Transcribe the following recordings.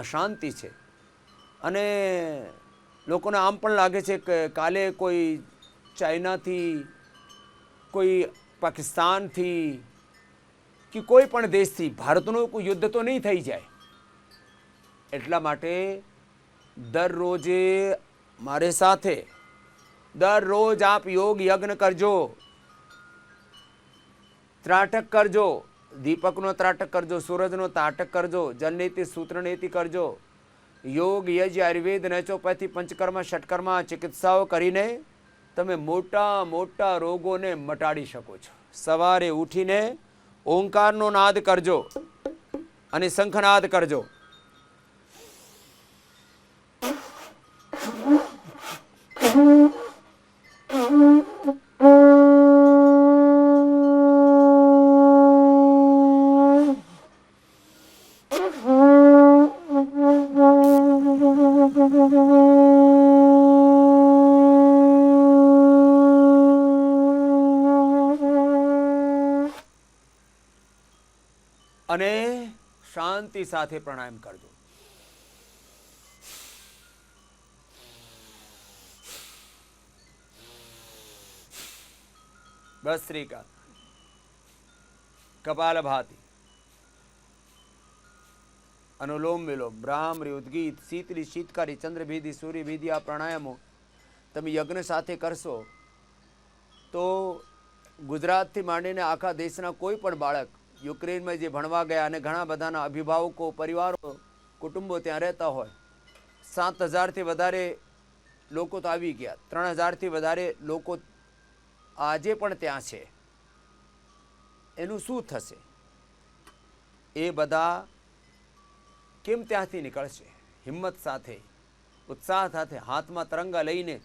અશાંતિ છે. અને લોકોને આમ પણ લાગે છે કે કાલે કોઈ ચાઇનાથી, કોઈ પાકિસ્તાનથી કે કોઈ પણ દેશથી ભારતનું કોઈ યુદ્ધ તો નહીં થઈ જાય. એટલા માટે દરરોજે મારે સાથે દરરોજ આપ યોગ યજ્ઞ કરજો, ત્રાટક કરજો, દીપકનો ત્રાટક કરજો, સૂરજનો ત્રાટક કરજો, જલનીતિ સૂત્રનીતિ કરજો. યોગ યજ આયુર્વેદ નેચરોપેથી પંચકર્મ ષટકર્મ ચિકિત્સાઓ કરીને તમે મોટા મોટા રોગોને મટાડી શકો છો. સવારે ઉઠીને ઓંકારનો નાદ કરજો અને શંખનાદ કરજો. અને શાંતિ સાથે પ્રાણાયામ કરજો. ભસ્ત્રિકા, કપાલભાતિ, અનુલોમ વિલોમ, બ્રાહ્મરી, ઉદ્ગીત, શીતલી, શીતકારી, ચંદ્રભેદી, સૂર્યભેદી આ પ્રાણાયામો તમે યજ્ઞ સાથે કરશો તો ગુજરાતથી માંડીને આખા દેશના કોઈ પણ બાળક યુક્રેનમાં જે ભણવા ગયા અને ઘણા બધાના અભિભાવકો, પરિવારો, કુટુંબો ત્યાં રહેતા હોય, 7,000થી વધારે લોકો તો આવી ગયા, 3,000થી વધારે લોકો આજે પણ ત્યાં છે. એનું શું થશે? એ બધા કેમ ત્યાંથી નીકળશે? હિંમત સાથે, ઉત્સાહ સાથે, હાથમાં તરંગા લઈને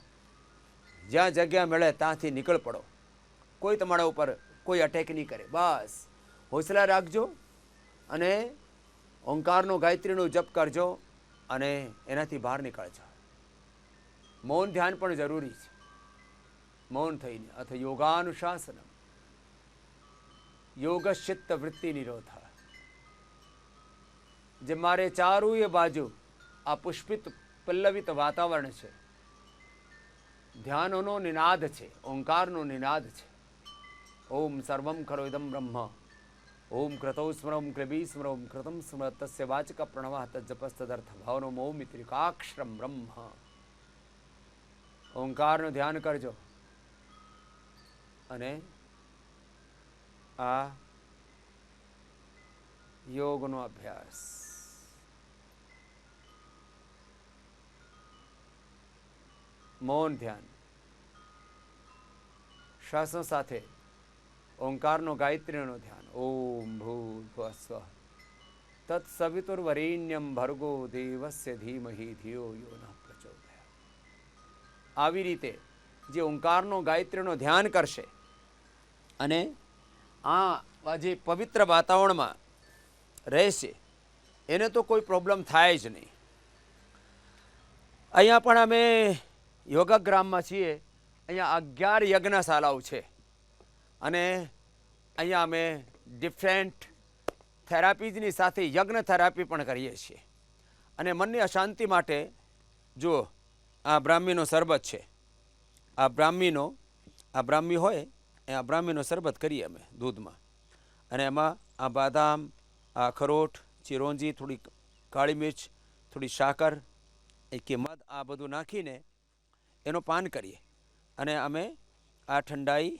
જ્યાં જગ્યા મળે ત્યાંથી નીકળ પડો. કોઈ તમારા ઉપર કોઈ અટેક નહીં કરે. બસ હોંસલા રાખજો અને ઓંકારનો ગાયત્રીનો જપ કરજો અને એનાથી બહાર નીકળજો. મૌન ધ્યાન પણ જરૂરી છે. મૌન થઈને અથ યોગાનુશાસન યોગશ્ચિત્ત વૃત્તિ નિરોધ. જે મારે ચારુય બાજુ આ પુષ્પિત પલ્લવિત વાતાવરણ છે, ધ્યાનનો નિનાદ છે, ઓંકારનો નિનાદ છે. ઓમ સર્વમ ખરોદમ બ્રહ્મ, ઓમ ક્રતૌ સ્મરમ ક્લબી સ્મરમ કૃતમ સ્મર તસ્ય વાચક પ્રણવ તજપસ્તદર્થ ભાવનો મૌમિત્રિકાક્ષરમ બ્રહ્મ. ઓંકારનું ધ્યાન કરજો અને આ યોગનો અભ્યાસ. મૌન ધ્યાન શ્વાસો સાથે ઓંકારનો ગાયત્રીનો ધ્યાન. ઓમ ભૂર્ભુવઃ સ્વઃ તત્સવિતુર્વરેણ્યમ ભર્ગો દેવસ્ય ધીમહિ ધિયો યો નઃ પ્રચોદયાત્. આવી રીતે જે ઓંકારનો ગાયત્રીનો ધ્યાન કરશે અને આ જે પવિત્ર વાતાવરણમાં રહેશે એને તો કોઈ પ્રોબ્લેમ થાય જ નહીં. અહીંયા પણ અમે યોગાગ્રામમાં છીએ. અહીંયા 11 યજ્ઞશાળાઓ છે અને અહીંયા અમે ડિફરન્ટ થેરાપીઝની સાથે યજ્ઞ થેરાપી પણ કરીએ છીએ. અને મનની અશાંતિ માટે જુઓ, આ બ્રાહ્મીનો શરબત છે. આ બ્રાહ્મી હોય એ આ બ્રાહ્મીનો શરબત કરીએ અમે દૂધમાં, અને એમાં આ બાદામ, આ અખરોટ, ચિરોંજી, થોડી કાળી મિર્ચ, થોડી સાકર, કે મધ, આ બધું નાખીને એનો પાન કરીએ. અને અમે આ ઠંડાઈ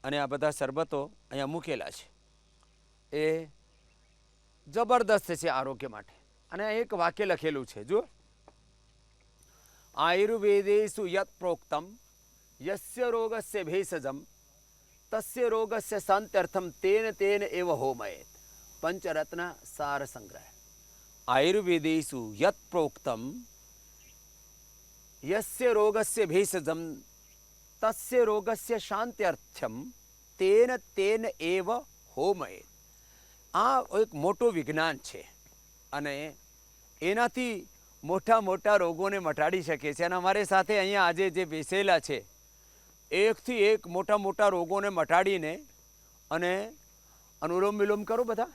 અને આ બધા શરબતો અહીંયા મૂકેલા છે. એ જબરદસ્ત છે આરોગ્ય માટે. અને એક વાક્ય લખેલું છે, જો આયુર્વેદેષુ યત પ્રોક્તમ યસ્ય રોગસ્ય ભેષજમ તસ્ય રોગસ્ય શાંત્યર્થમ તેન તેન એવ હોમયેત. પંચરત્ન સાર સંગ્રહ. આયુર્વેદેષુ યત પ્રોક્તમ યસ્ય રોગસ્ય ભેષજમ તસ્ય રોગસ્ય શાંત્યર્થમ તેન તેન એવ હોમયેત. આ એક મોટું વિજ્ઞાન છે અને એનાથી મોટા મોટા રોગોને મટાડી શકે છે. અને અમારી સાથે અહીંયા આજે જે બેસેલા છે, એકથી એક મોટા મોટા રોગોને મટાડીને, અને અનુલોમ વિલોમ કરો, બધા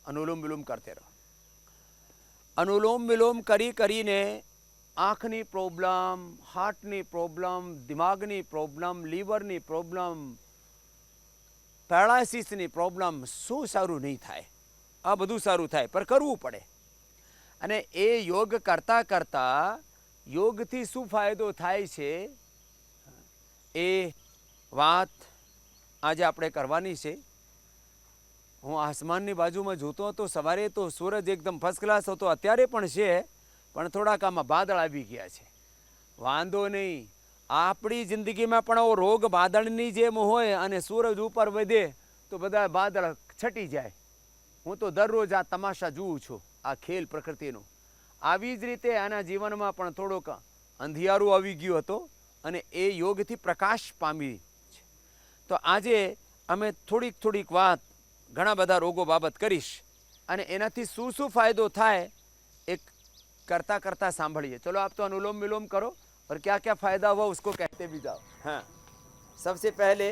અનુલોમ વિલોમ કરતે રહો. અનુલોમ વિલોમ કરીને આંખની પ્રોબ્લેમ, હાર્ટની પ્રોબ્લેમ, દિમાગની પ્રોબ્લેમ, લીવરની પ્રોબ્લેમ, પેરાલાઇસિસની પ્રોબ્લેમ, શું સારું નહીં થાય? આ બધું સારું થાય, પણ કરવું પડે. અને એ યોગ કરતાં કરતાં યોગથી શું ફાયદો થાય છે એ વાત આજે આપણે કરવાની છે. હું આસમાનની બાજુમાં જોતો હતો સવારે તો સૂરજ એકદમ ફર્સ્ટ ક્લાસ હતો, અત્યારે પણ છે, પણ થોડાક આમાં વાદળ આવી ગયા છે. વાંધો નહીં, આપણી જિંદગીમાં પણ આવો રોગ વાદળની જેમ હોય અને સૂરજ ઉપર વધે તો બધા વાદળ છટી જાય. હું તો દરરોજ આ તમાશા જોઉં છું, આ ખેલ પ્રકૃતિનો. આવી જ રીતે આના જીવનમાં પણ થોડોક અંધિયારું આવી ગયું હતો અને એ યોગથી પ્રકાશ પામી છે. તો આજે અમે થોડીક વાત ઘણા બધા રોગો બાબત કરીશ અને એનાથી શું શું ફાયદો થાય એક करता करता सांभलिए. चलो आप तो अनुलोम विलोम करो और क्या क्या फायदा हुआ उसको कहते भी जाओ. हाँ, सबसे पहले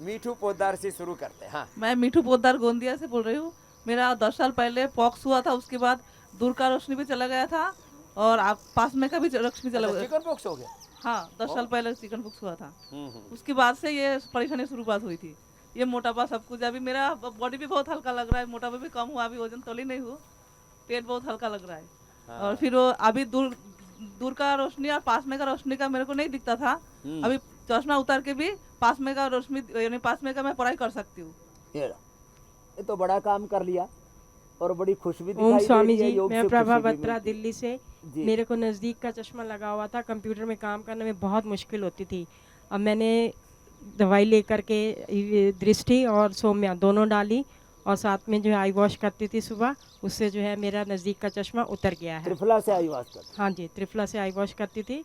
मीठू पोद्दार से शुरू करते हैं. हाँ, मैं मीठू पोद्दार गोंदिया से बोल रही हूँ. मेरा 10 साल पहले पॉक्स हुआ था, उसके बाद दूर का रोशनी भी चला गया था और आप पास में का भी रोशनी चला गया. चिकन पॉक्स हो गया? हाँ, 10 साल पहले चिकन पॉक्स हुआ था. उसके बाद से ये परेशानी शुरुआत हुई थी. ये मोटापा सब कुछ, अभी मेरा बॉडी भी बहुत हल्का लग रहा है, मोटापा भी कम हुआ, अभी वजन तोली नहीं हूँ, पेट बहुत हल्का लग रहा है. और फिर वो अभी दूर का रोशनी और पास में का रोशनी का मेरे को नहीं दिखता था. अभी चश्मा उतार के भी पास में का रोशनी यानी पास में का मैं पढ़ाई कर सकती हूँ. ये तो बड़ा काम कर लिया और बड़ी खुश भी ओम दिखाई स्वामी दे रही है. जी, योग मैं से प्रभा खुशी भी बत्रा मिलती है. दिल्ली से. जी. मेरे को नज़दीक का चश्मा लगा हुआ था, कंप्यूटर में काम करने में बहुत मुश्किल होती थी. अब मैंने दवाई लेकर के दृष्टि और सौम्या दोनों डाली और साथ में जो है आई वॉश करती थी सुबह, उससे जो है मेरा नज़दीक का चश्मा उतर गया है. त्रिफला से आई वास कर. हाँ जी, त्रिफला से आई वॉश करती थी,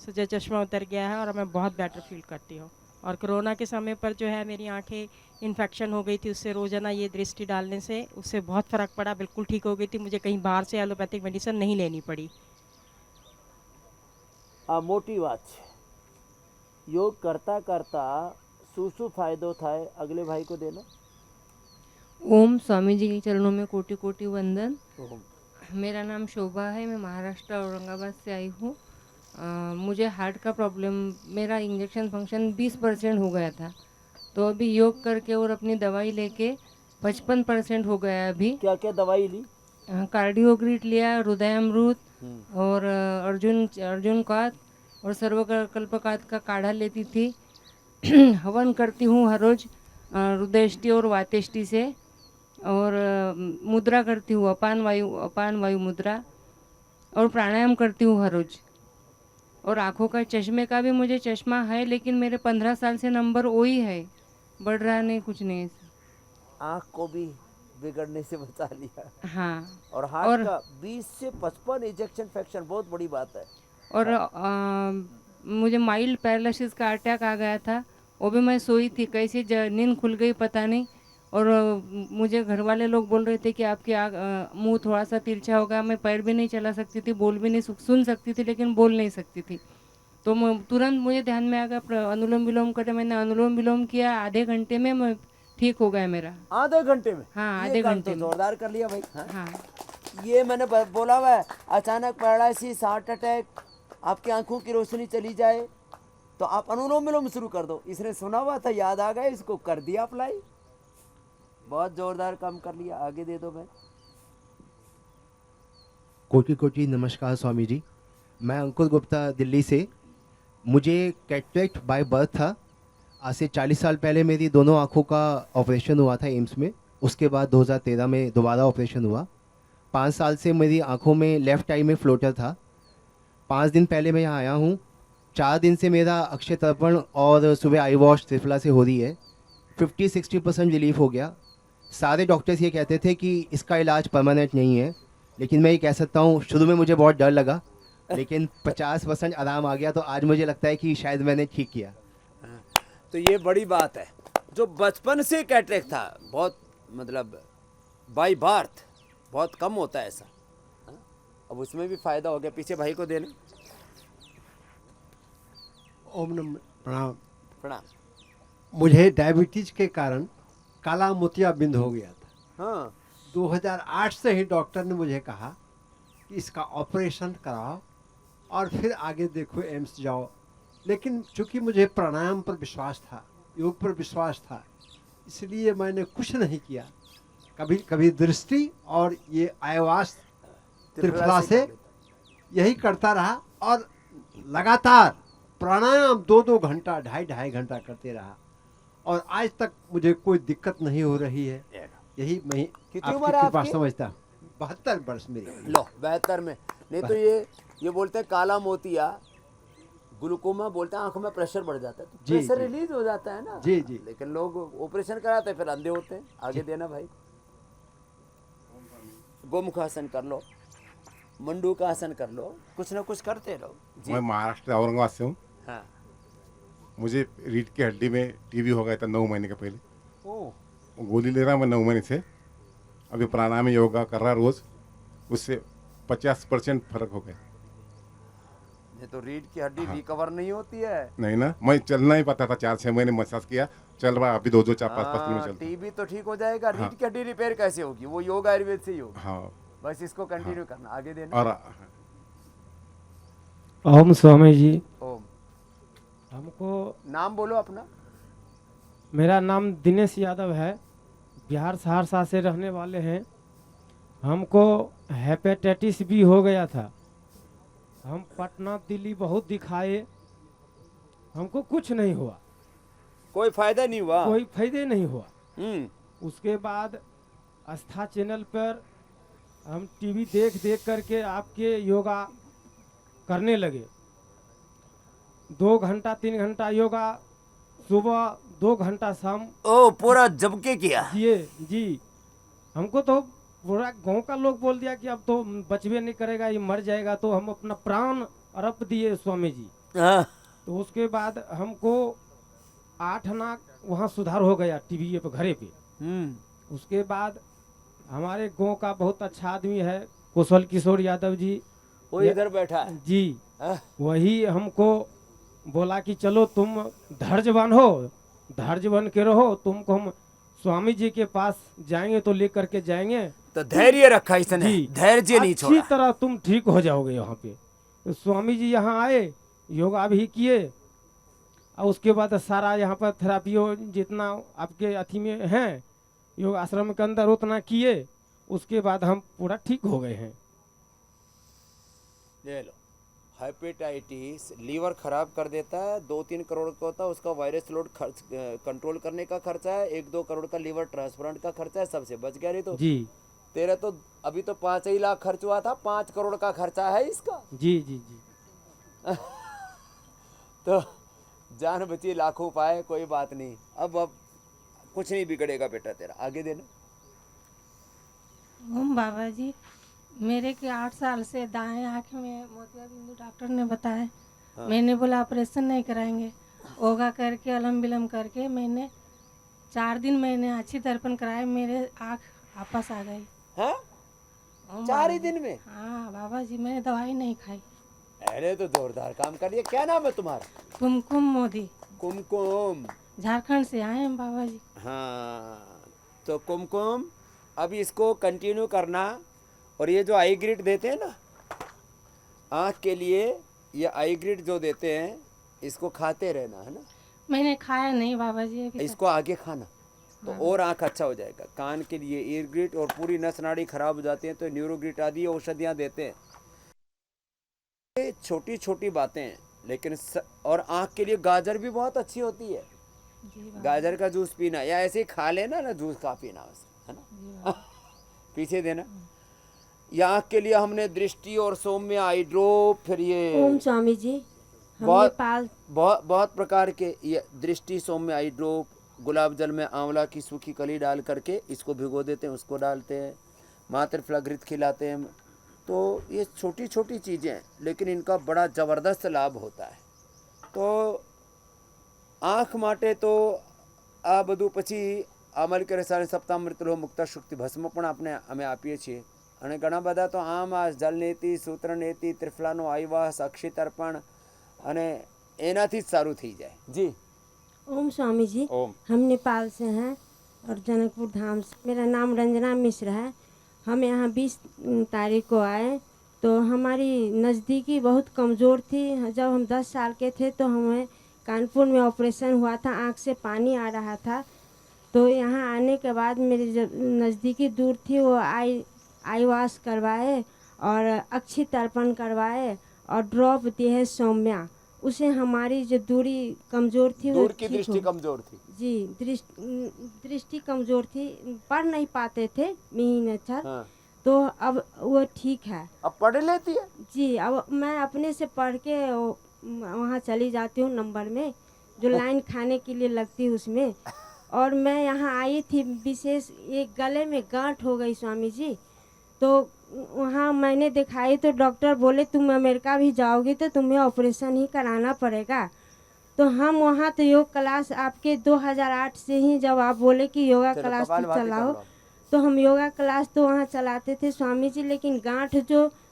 so जो चश्मा उतर गया है और मैं बहुत बेटर फील करती हूँ. और कोरोना के समय पर जो है मेरी आंखें इन्फेक्शन हो गई थी, उससे रोज़ाना ये दृष्टि डालने से उससे बहुत फ़र्क पड़ा, बिल्कुल ठीक हो गई थी. मुझे कहीं बाहर से एलोपैथिक मेडिसिन नहीं लेनी पड़ी. આ મોટી વાત છે. યોગ કરતા કરતા શું ફાયદો થાય અગલે ભાઈ को देना. ओम स्वामी जी के चरणों में कोटि कोटि वंदन. मेरा नाम शोभा है, मैं महाराष्ट्र औरंगाबाद से आई हूँ. मुझे हार्ट का प्रॉब्लम, मेरा इंजेक्शन फंक्शन 20% हो गया था, तो अभी योग करके और अपनी दवाई लेके 55% हो गया है अभी. क्या क्या दवाई ली? कार्डियोग्रिट लिया, हृदयामृत और अर्जुन कात और सर्वकल्पकात का काढ़ा लेती थी. हवन करती हूँ हर रोज हृदयष्टि और वातेष्टि से, और मुद्रा करती हूँ अपान वायु मुद्रा, और प्राणायाम करती हूँ हर रोज. और आँखों का चश्मे का भी मुझे चश्मा है, लेकिन मेरे 15 साल से नंबर वही है, बढ़ रहा नहीं, कुछ नहीं. आँख को भी बिगड़ने से बचा लिया. हाँ. और हार्ट का 20 से 55 इंजेक्शन फ्रैक्शन बहुत बड़ी बात है. और मुझे माइल्ड पैरालिसिस का अटैक आ गया था, वो भी मैं सोई थी, कैसे नींद खुल गई पता नहीं. और मुझे घर वाले लोग बोल रहे थे कि आपकी मुंह थोड़ा सा तिरछा होगा. मैं पैर भी नहीं चला सकती थी, बोल भी नहीं सुन सकती थी, लेकिन बोल नहीं सकती थी. तो तुरंत मुझे ध्यान में आ गया अनुलोम विलोम करते. मैंने अनुलोम विलोम किया, आधे घंटे में मैं ठीक हो गया मेरा. आधे घंटे में? हाँ, आधे घंटे में. जोरदार कर लिया भाई. हाँ. ये मैंने बोला हुआ है, अचानक पैरालिसिस, हार्ट अटैक, आपकी आंखों की रोशनी चली जाए तो आप अनुलोम विलोम शुरू कर दो. इसने सुना हुआ था, याद आ गया, इसको कर दिया अप्लाई. बहुत जोरदार काम कर लिया. आगे दे दो भाई. कोटि कोटि नमस्कार स्वामी जी. मैं अंकुर गुप्ता दिल्ली से. मुझे कैटरेक्ट बाय बर्थ था. आज से 40 साल पहले मेरी दोनों आँखों का ऑपरेशन हुआ था एम्स में. उसके बाद 2013 में दोबारा ऑपरेशन हुआ. 5 साल से मेरी आँखों में लेफ़्ट आई में फ्लोटर था. 5 दिन पहले मैं यहाँ आया हूँ. 4 दिन से मेरा अक्षय तर्पण और सुबह आई वॉश त्रिफला से हो रही है. 50-60% रिलीफ हो गया. सारे डॉक्टर्स ये कहते थे कि इसका इलाज परमानेंट नहीं है, लेकिन मैं ये कह सकता हूँ शुरू में मुझे बहुत डर लगा, लेकिन 50% आराम आ गया. तो आज मुझे लगता है कि शायद मैंने ठीक किया. तो ये बड़ी बात है. जो बचपन से कैटरेक्ट था, बहुत मतलब बाय बर्थ बहुत कम होता है ऐसा. अब उसमें भी फायदा हो गया. पीछे भाई को देने. ओम नमः प्रणाम. प्रणाम. मुझे डायबिटीज के कारण काला मोतियाबिंद हो गया था. हाँ. 2008 से ही डॉक्टर ने मुझे कहा कि इसका ऑपरेशन कराओ और फिर आगे देखो एम्स जाओ। लेकिन चूंकि मुझे प्राणायाम पर विश्वास था, योग पर विश्वास था, इसलिए मैंने कुछ नहीं किया। कभी कभी दृष्टि और ये आवास त्रिफला से यही करता रहा और लगातार प्राणायाम 2-2 घंटा 2.5 घंटा करते रहा और आज तक मुझे कोई दिक्कत नहीं हो रही है। यही मैं कितनी आपकी उम्र है कृपा आपकी? समझता हूँ। 72 वर्ष मेरी। लो 72 में नहीं तो ये बोलते हैं काला मोतिया, ग्लूकोमा बोलते हैं, आंखों में प्रेशर बढ़ जाता है तो जी, प्रेशर जी। रिलीज हो जाता है ना। जी, जी। लेकिन लोग ऑपरेशन कराते हैं फिर अंधे होते हैं। आगे देना भाई। गोमुखासन कर लो, मंडू का आसन कर लो, कुछ ना कुछ करते रहो जी। मैं महाराष्ट्र औरंगाबाद से हूँ। हाँ। मुझे रीढ़ की हड्डी में टीबी हो गया था 9 महीने के पहले। ओह गोली ले रहा मैं 9 महीने से। अभी प्राणायाम योगा कर रहा रोज, उससे 50% फर्क हो गया। ये तो रीढ़ की हड्डी हाँ। रिकवर नहीं होती है। नहीं ना, मैं चलना ही पता था। 4-6 महीने मसाज किया, चल रहा अभी 2-2 4-5 दिन में चलता। टीबी तो ठीक हो जाएगा, रीढ़ हाँ। की हड्डी रिपेयर कैसे होगी? वो योग आयुर्वेद से ही होगी। हाँ। बस इसको कंटिन्यू करना, आगे देना। और ओम स्वामी जी। ओम। हमको नाम बोलो अपना। मेरा नाम दिनेश यादव है, बिहार सहरसा से रहने वाले हैं। हमको हेपेटाइटिस बी हो गया था। हम पटना दिल्ली बहुत दिखाए, हमको कुछ नहीं हुआ, कोई फायदा नहीं हुआ। कोई फायदे नहीं हुआ। हम्म। उसके बाद आस्था चैनल पर हम टीवी देख देख करके आपके योगा करने लगे। 2 घंटा 3 घंटा योगा सुबह, 2 घंटा शाम ओ पूरा जबके किया। जी। हमको तो पूरा गांव का लोग बोल दिया कि अब तो बचबे नहीं करेगा, ये मर जाएगा। तो हम अपना प्राण अर्प दिए स्वामी जी। हाँ। तो उसके बाद हमको 8 आना वहाँ सुधार हो गया टीवी पे, घरे पे। उसके बाद हमारे गांव का बहुत अच्छा आदमी है कुशल किशोर यादव जी, वो इधर बैठा है जी। हाँ? वही हमको बोला कि चलो तुम धैर्य हो, धैर्य बन के रहो, तुमको हम स्वामी जी के पास जाएंगे तो लेकर के जाएंगे। तो धैर्य रखा इसने, जी। धैर्य नहीं छोड़ा। अच्छी तरह तुम ठीक हो जाओगे यहाँ पे। तो स्वामी जी यहाँ आए, योगा भी किए और उसके बाद सारा यहाँ पर थेरापियो जितना आपके अथी में है योग आश्रम के अंदर उतना किए। उसके बाद हम पूरा ठीक हो गए हैं। ले लो, हेपेटाइटिस लीवर खराब कर देता है, 2-3 करोड़ का होता है उसका। वायरस लोड खर्च कंट्रोल करने का खर्चा है, 1-2 करोड़ का लीवर ट्रांसप्लांट का खर्चा है, सबसे बच गया। नहीं तो जी तेरा तो अभी तो 5 ही लाख खर्च हुआ था, 5 करोड़ का खर्चा है इसका। जी जी जी। तो जान बची लाखों पाए, कोई बात नहीं। अब कुछ नहीं बिगड़ेगा बेटा तेरा, आगे देना। ओम बाबा जी, मेरे के 8 साल से दाएं आँख में मोतियाबिंदु डॉक्टर ने बताया। मैंने बोला ऑपरेशन नहीं कराएंगे। योगा करके अलम विलम करके मैंने 4 दिन मैंने अच्छी दर्पण कराए, मेरे आँख वापस आ गई। हाँ? ओम 4 ही बाबा दिन में? जी। हाँ बाबा जी, मैंने दवाई नहीं खाई। अरे तो जोरदार काम कर लिया। क्या नाम है तुम्हारा? कुमकुम मोदी, कुमकुम। झारखंड से आए हैं बाबा जी। हाँ, तो कुमकुम अब इसको कंटिन्यू करना। और ये जो आई ग्रिड देते हैं ना आँख के लिए, ये आई ग्रिड जो देते हैं इसको खाते रहना, है ना? मैंने खाया नहीं बाबा जी अभी तक। इसको आगे खाना तो और आँख अच्छा हो जाएगा। कान के लिए ईयर ग्रिड, और पूरी नस नाड़ी खराब हो जाती हैं तो न्यूरोग्रिड आदि औषधियाँ देते हैं। ये छोटी छोटी बातें हैं, लेकिन और आँख के लिए गाजर भी बहुत अच्छी होती है। जी बाबा। गाजर का जूस पीना, या ऐसे ही खा लेना ना जूस का पीना, है ना? जी बाबा। पीछे देना। या आँख के लिए हमने दृष्टि और सौम्य आई ड्रॉप, फिर ये ओम स्वामी जी, हमने बहुत बहुत प्रकार के ये दृष्टि सौम्य आई ड्रॉप, गुलाब जल में आंवला की सूखी कली डाल करके इसको भिगो देते हैं, उसको डालते हैं, मात्र फ्लघृत खिलाते हैं। तो ये छोटी छोटी चीज़ें हैं, लेकिन इनका बड़ा ज़बरदस्त लाभ होता है। तो आँख માટે તો આ બધું પછી અમલ કરે સારે સપ્તામૃત લો મુક્તા શુક્તિ ભસ્મ પણ અમે આપીએ છીએ। અને ઘણા બધા તો આમાસ, જલનેતિ, સૂત્રનેતિ, ત્રિફલાનો આયવાસ, અક્ષિતર્પણ, અને એનાથી જ સારું થઈ જાય। जी ओम स्वामी जी, ओम। हम नेपाल से हैं और जनकपुर धाम से। मेरा नाम रंजना मिश्र है। हम यहाँ 20 तारीख को आए तो हमारी नज़दीकी बहुत कमज़ोर थी। जब हम 10 साल के थे तो हमें कानपुर में ऑपरेशन हुआ था, आँख से पानी आ रहा था। तो यहाँ आने के बाद मेरी जो नज़दीकी दूर थी वो आई वॉश करवाए और अक्षी तर्पण करवाए और ड्रॉप दिए है सौम्या। उसे हमारी जो दूरी कमज़ोर थी वो दूर की ठीक दृष्टि हो। कमजोर थी। जी, दृष्टि कमज़ोर थी, पढ़ नहीं पाते थे मिहीन अक्षर। हाँ। तो अब वो ठीक है। अब पढ़ लेती है। जी, अब मैं अपने से पढ़ के वहाँ चली जाती हूँ नंबर में, जो लाइन खाने के लिए लगती है उसमें। और मैं यहाँ आई थी विशेष, एक गले में गांठ हो गई स्वामी जी। तो वहाँ मैंने दिखाई तो डॉक्टर बोले तुम अमेरिका भी जाओगी तो तुम्हें ऑपरेशन ही कराना पड़ेगा। तो हम वहाँ तो योग क्लास आपके 2008 से ही, जब आप बोले कि योगा चलो, क्लास कपाल तो भाती कर चलाओ, लो। तो हम योगा क्लास तो वहाँ चलाते थे स्वामी जी। लेकिन गांठ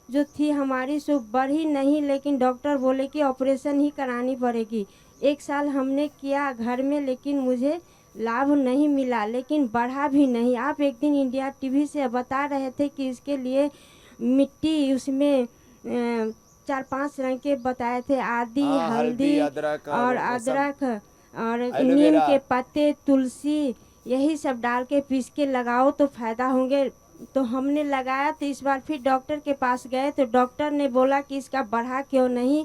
जो थी हमारी सो बढ़ी नहीं, लेकिन डॉक्टर बोले कि ऑपरेशन ही करानी पड़ेगी। 1 साल हमने किया घर में, लेकिन मुझे लाभ नहीं मिला, लेकिन बढ़ा भी नहीं। आप एक दिन इंडिया टीवी से बता रहे थे कि इसके लिए मिट्टी उसमें 4-5 रंग के बताए थे, आदि, हाँ, हल्दी अदरक और वो सब, अदरक और नीम एलोवेरा। के पत्ते, तुलसी, यही सब डाल के पीस के लगाओ तो फायदा होंगे। तो हमने लगाया तो इस बार फिर डॉक्टर के पास गए तो डॉक्टर ने बोला कि इसका बढ़ा क्यों नहीं,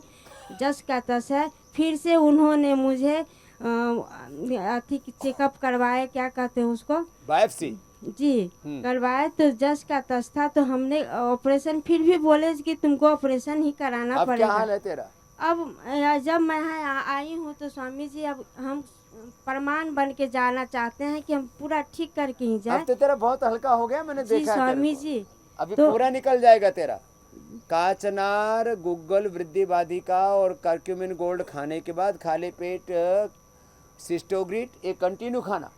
जस का तस है। फिर से उन्होंने मुझे अथी चेकअप करवाए, क्या कहते हैं उसको, बायोप्सी। जी करवाए, तो जस का तस था। तो हमने ऑपरेशन, फिर भी बोले कि तुमको ऑपरेशन ही कराना अब क्या पड़ेगा। हाल है तेरा? अब जब मैं यहाँ आई हूँ तो स्वामी जी अब हम प्रमाण बन के जाना चाहते हैं कि हम पूरा ठीक करके ही अब जाए। तो तेरा बहुत हल्का हो गया, मैंने जी देखा है तेरे स्वामी को। जी। अभी तो पूरा निकल जाएगा तेरा। काचनार, गुग्गल, वृद्धि बाधिका और कर्क्यूमिन गोल्ड खाने के बाद खाली पेट सिस्टोग्रिट एक कंटिन्यू खाना।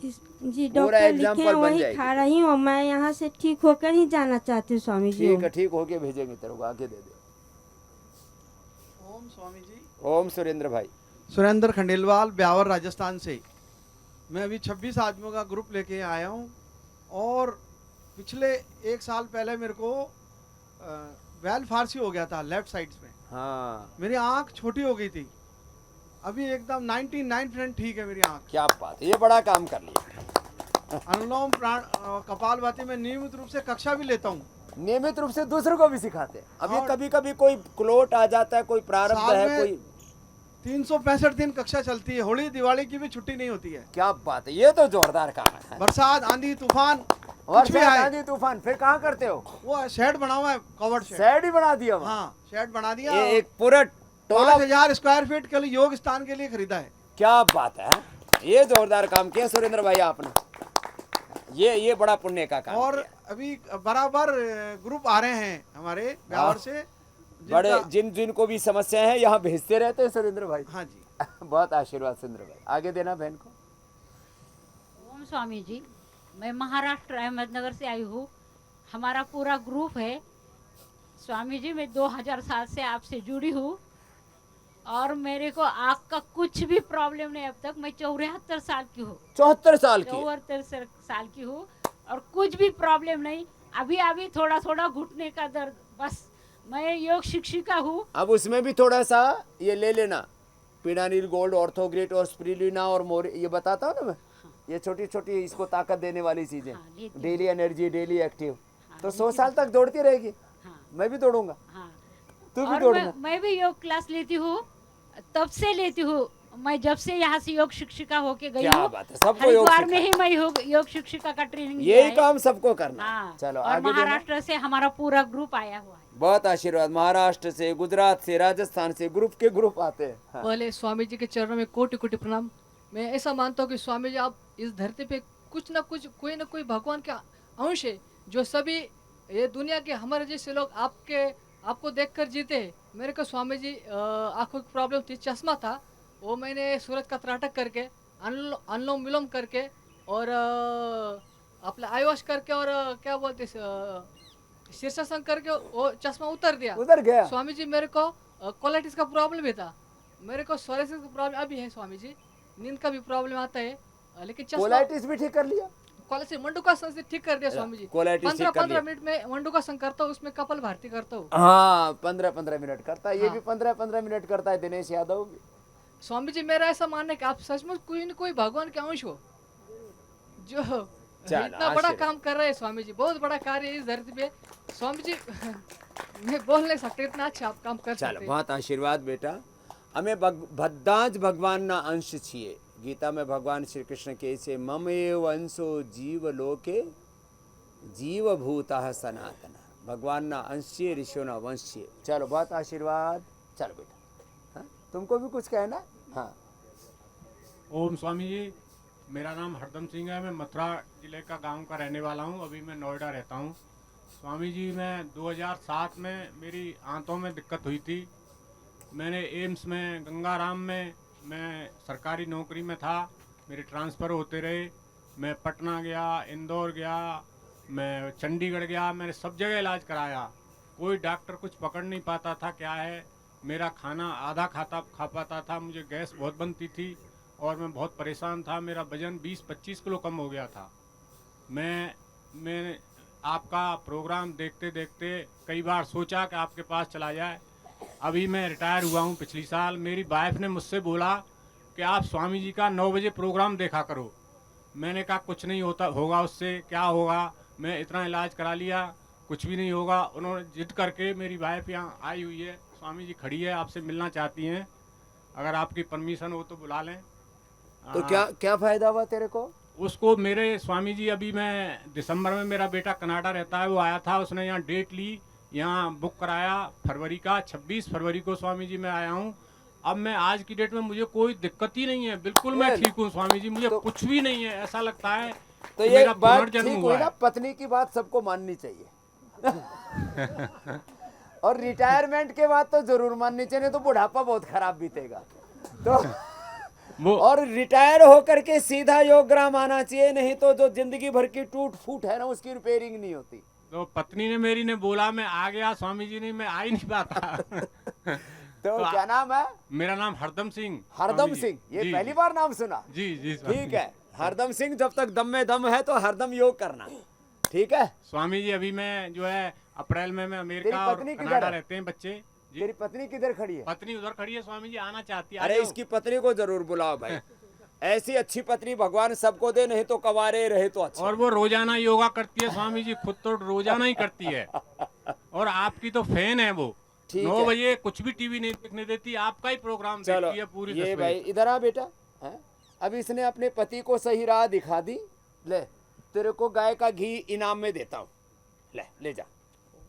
जी पूरा डॉक्टर लिखे एग्जाम्पल हैं बन वही जाएगी। खा रही हूँ और मैं यहाँ से ठीक होकर ही जाना चाहती हूँ स्वामी जी। ठीक है, ठीक होके भेजेंगे तेरे को, आगे दे दे। ओम स्वामी जी। ओम सुरेंद्र भाई। सुरेंद्र खंडेलवाल, ब्यावर, राजस्थान से। मैं अभी 26 आदमियों का ग्रुप लेके आया हूँ और पिछले 1 साल पहले मेरे को बैल फारसी हो गया था लेफ्ट साइड में। हाँ, मेरी आंख छोटी हो गई थी, अभी एकदम 99% ठीक है मेरी आंख। क्या बात है, ये बड़ा काम कर लिया। अनुलोम कपालभाति में नियमित रूप से कक्षा भी लेता हूँ। नियमित रूप से दूसरों को भी सिखाते हैं। अभी और- कभी कभी कोई क्लोट आ जाता है, कोई प्रारब्ध साल है, में कोई 365 दिन कक्षा चलती है, होली दिवाली की भी छुट्टी नहीं होती है। क्या बात है, ये तो जोरदार काम है। बरसात, आंधी, तूफान कुछ वर्षा, भी आए, आंधी, तूफान, फिर कहाँ करते हो? वो शेड बना हुआ है, कवर्ड शेड। शेड ही बना दिया वहाँ। हाँ, शेड बना दिया। एक पूरा टोला। 5000 स्क्वायर फीट के लिए योग स्थान के लिए खरीदा है। क्या बात है, ये जोरदार काम किया सुरेंद्र भाई आपने। ये बड़ा पुण्य का काम और किया। अभी बराबर ग्रुप आ रहे हैं हमारे ब्यावर से, बड़े जिनका- जिनको भी समस्या है यहाँ भेजते रहते हैं सुरेंद्र भाई। हाँ जी। बहुत आशीर्वाद सुरेंद्र भाई, आगे देना बहन को। ओम स्वामी जी, मैं महाराष्ट्र अहमदनगर से आई हूँ। हमारा पूरा ग्रुप है स्वामी जी। मैं 2007 से आपसे जुड़ी हूँ और मेरे को आँख का कुछ भी प्रॉब्लम नहीं अब तक। मैं 74 साल की हूँ। 74 साल की? 74 साल की हूँ और कुछ भी प्रॉब्लम नहीं। अभी अभी थोड़ा थोड़ा घुटने का दर्द, बस। मैं योग शिक्षिका हूँ। अब उसमें भी थोड़ा सा ये ले लेना, पिडानिल गोल्ड, ऑर्थोग्रेट और स्पिरुलिना और मोर, ये बताता हूँ ना मैं। ये छोटी छोटी इसको ताकत देने वाली चीजें, लेती हूँ। Daily energy, daily active. तो 100 साल तक दौड़ती रहेगी। मैं भी दौड़ूंगा, तू भी और दौड़ना। मैं भी योग क्लास लेती हूँ, तब से लेती हूँ। मैं जब से यहाँ से योग शिक्षिका होके गई क्या हूँ। बात है, सबको योग हरिद्वार में सिखाना। ही मैं योग शिक्षिका का ट्रेनिंग लिया यही है। काम सबको करना। हाँ। चलो और आगे देना। महाराष्ट्र से हमारा पूरा ग्रुप आया हुआ है। बहुत आशीर्वाद। महाराष्ट्र से, गुजरात से, राजस्थान से ग्रुप के ग्रुप आते हैं। हाँ। पहले स्वामी जी के चरणों में कोटि कोटि प्रणाम। मैं ऐसा मानता हूँ कि स्वामी जी आप इस धरती पे कुछ ना कुछ, कोई ना कोई भगवान का अंश है, जो सभी ये दुनिया के हमारे जैसे लोग आपको देखकर जीते हैं। मेरे को स्वामी जी आंखों की प्रॉब्लम थी, चश्मा था, वो मैंने सूरज का त्राटक करके, अनुलोम विलोम करके और अपना आई वॉश करके और क्या बोलते शीर्षासन करके वो चश्मा उतर गया। स्वामी जी मेरे को कोलाइटिस का प्रॉब्लम भी था, मेरे को सोरेसिस का प्रॉब्लम अभी है स्वामी जी, नींद का भी प्रॉब्लम आता है, लेकिन चश्मा कोलाइटिस भी ठीक कर लिया? कॉलेज से मंडूकासन से ठीक कर दिया स्वामी जी। क्वालिटी ठीक 15 कर 15 लिया। मिनट में मंडूकासन करता हूँ, उसमें कपाल भारती करता हूँ। हाँ 15-15 मिनट करता है, ये हाँ। भी 15-15 मिनट करता है दिनेश यादव भी। स्वामी जी मेरा ऐसा मानना है कि आप सचमुच कोई न कोई भगवान के अंश हो, जो चलो, इतना बड़ा आशीर्वाद। काम कर रहे हैं स्वामी जी। बहुत बड़ा कार्य है इस धरती पे स्वामी जी। मैं बोल नहीं सकते, इतना अच्छा आप काम कर ચાલો सकते हैं। बहुत आशीर्वाद बेटा। અમે બધા જ ભગવાનના અંશ છીએ। ગીતામાં ભગવાન શ્રી કૃષ્ણ કહે છે મમેવ અંશો જીવ લોકે જીવભૂતઃ સનાતન। ભગવાનના અંશ છીએ, ऋषियों वंश છીએ। चलो बहुत आशीर्वाद। चलो बेटा, हाँ? तुमको भी कुछ कहना? हाँ ओम स्वामी जी, मेरा नाम हरदम सिंह है। मैं मथुरा जिले का गांव का रहने वाला हूं। अभी मैं नोएडा रहता हूं। स्वामी जी मैं 2007 में मेरी आंतों में दिक्कत हुई थी। मैंने एम्स में गंगाराम में मैं सरकारी नौकरी में था, मेरे ट्रांसफ़र होते रहे। मैं पटना गया, इंदौर गया, मैं चंडीगढ़ गया, मैंने सब जगह इलाज कराया। कोई डॉक्टर कुछ पकड़ नहीं पाता था क्या है। मेरा खाना आधा खा पाता था, मुझे गैस बहुत बनती थी और मैं बहुत परेशान था। मेरा वज़न 20-25 किलो कम हो गया था। मैं आपका प्रोग्राम देखते देखते कई बार सोचा कि आपके पास चला जाए। अभी मैं रिटायर हुआ हूँ पिछली साल। मेरी वाइफ ने मुझसे बोला कि आप स्वामी जी का 9 बजे प्रोग्राम देखा करो। मैंने कहा कुछ नहीं होगा उससे, क्या होगा। मैं इतना इलाज करा लिया, कुछ भी नहीं होगा। उन्होंने जिद करके, मेरी वाइफ यहाँ आई हुई है, स्वामी जी खड़ी है, आपसे मिलना चाहती हैं। अगर आपकी परमिशन हो तो बुला लें। तो क्या क्या फायदा हुआ तेरे को? उसको मेरे स्वामी जी, अभी मैं दिसंबर में, मेरा बेटा कनाडा रहता है, वो आया था, उसने यहाँ डेट ली, यहाँ बुक कराया फरवरी का। 26 फरवरी को स्वामी जी मैं आया हूँ। अब मैं आज की डेट में मुझे कोई दिक्कत ही नहीं है, बिल्कुल मैं ठीक हूँ स्वामी जी। मुझे कुछ भी नहीं है, ऐसा लगता है तो कि ये मेरा बात पुनर्जन्म ठीक हुआ हुई ना, है। पत्नी की बात सबको माननी चाहिए। और रिटायरमेंट के बाद तो जरूर माननी चाहिए, नहीं तो बुढ़ापा बहुत खराब बीतेगा। तो और रिटायर होकर के सीधा योगग्राम आना चाहिए, नहीं तो जो जिंदगी भर की टूट फूट है ना, उसकी रिपेयरिंग नहीं होती। तो पत्नी ने मेरी ने बोला मैं आ गया स्वामी जी, नहीं मैं आ ही नहीं पाता। तो क्या नाम है? मेरा नाम हरदम सिंह। हरदम स्वामी जी। सिंह, ये जी, पहली जी। बार नाम सुना। जी जी स्वामी ठीक जी। है, हरदम सिंह, जब तक दम में दम है तो हरदम योग करना, ठीक है। स्वामी जी अभी मैं जो है अप्रैल में मैं अमेरिका और पत्नी किधर कनाडा है? रहते हैं बच्चे। जी। तेरी पत्नी किधर खड़ी है? पत्नी उधर खड़ी है स्वामी जी, आना चाहती है। अरे इसकी पत्नी को जरूर बुलाओ भाई। ऐसी अच्छी पत्नी भगवान सबको दे, नहीं तो कवारे रहे तो अच्छा। और वो रोजाना योगा करती है स्वामी जी, खुद तो रोजाना ही करती है। और आपकी तो फैन है वो। 9 बजे कुछ भी टीवी नहीं देखने देती, आपका ही प्रोग्राम देखती है पूरी। ये भाई इधर आ बेटा, हैं? अब इसने अपने पति को सही राह दिखा दी। ले तेरे को गाय का घी इनाम में देता हूँ, ले जा।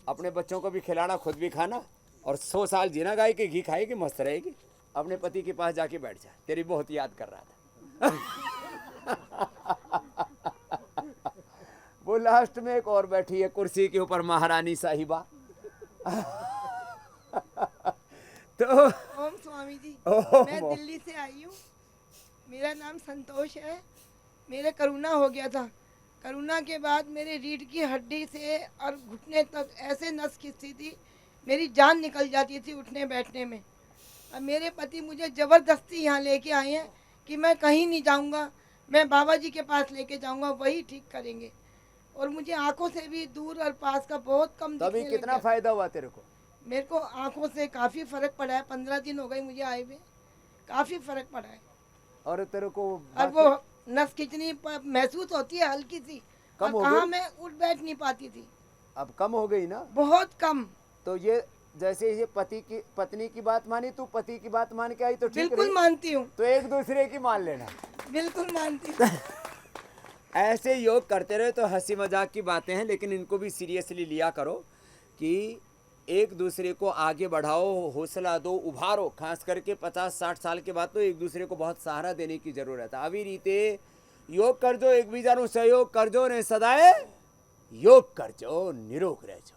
अपने बच्चों को भी खिलाना, खुद भी खाना, और 100 साल जीना। गाय के घी खाएगी, मस्त रहेगी। अपने पति के पास जाके बैठ जा, तेरी बहुत याद कर रहा था। वो लास्ट में एक और बैठी है कुर्सी के ऊपर, महारानी साहिबा। तो ओम स्वामी जी, मैं दिल्ली से आई हूँ। मेरा नाम संतोष है। मेरे करोना हो गया था। करोना के बाद मेरे रीढ़ की हड्डी से और घुटने तक ऐसे नस खिंचती थी, मेरी जान निकल जाती थी उठने बैठने में। अब मेरे पति मुझे ज़बरदस्ती यहाँ लेके आए हैं कि मैं कहीं नहीं जाऊँगा, मैं बाबा जी के पास लेके जाऊँगा, वही ठीक करेंगे। और मुझे आंखों से भी दूर और पास का बहुत कम दिखने तभी लग कितना गया। फायदा हुआ तेरे को? मेरे को आंखों से काफ़ी फ़र्क पड़ा है। 15 दिन हो गए मुझे आए हुए, काफ़ी फ़र्क पड़ा है। और तेरे को और वो नस खिंचनी महसूस होती है हल्की सी, कम और हो कहाँ गई? मैं उठ बैठ नहीं पाती थी। अब कम हो गई ना? बहुत कम। तो ये जैसे ये पत्नी की बात मानी, तू पति की बात मान के आई तो ठीक बिल्कुल रही। मानती हूँ। तो एक दूसरे की मान लेना। बिल्कुल मानती हूँ। ऐसे योग करते रहे तो हंसी मजाक की बातें हैं, लेकिन इनको भी सीरियसली लिया करो कि एक दूसरे को आगे बढ़ाओ, हौसला दो, उभारो। खास करके 50-60 साल के बाद तो एक दूसरे को बहुत सहारा देने की जरूरत है। अभी रीते योग कर जो, एक बीजानु सहयोग कर जो ने सदाए योग कर जो, निरोग रह जो।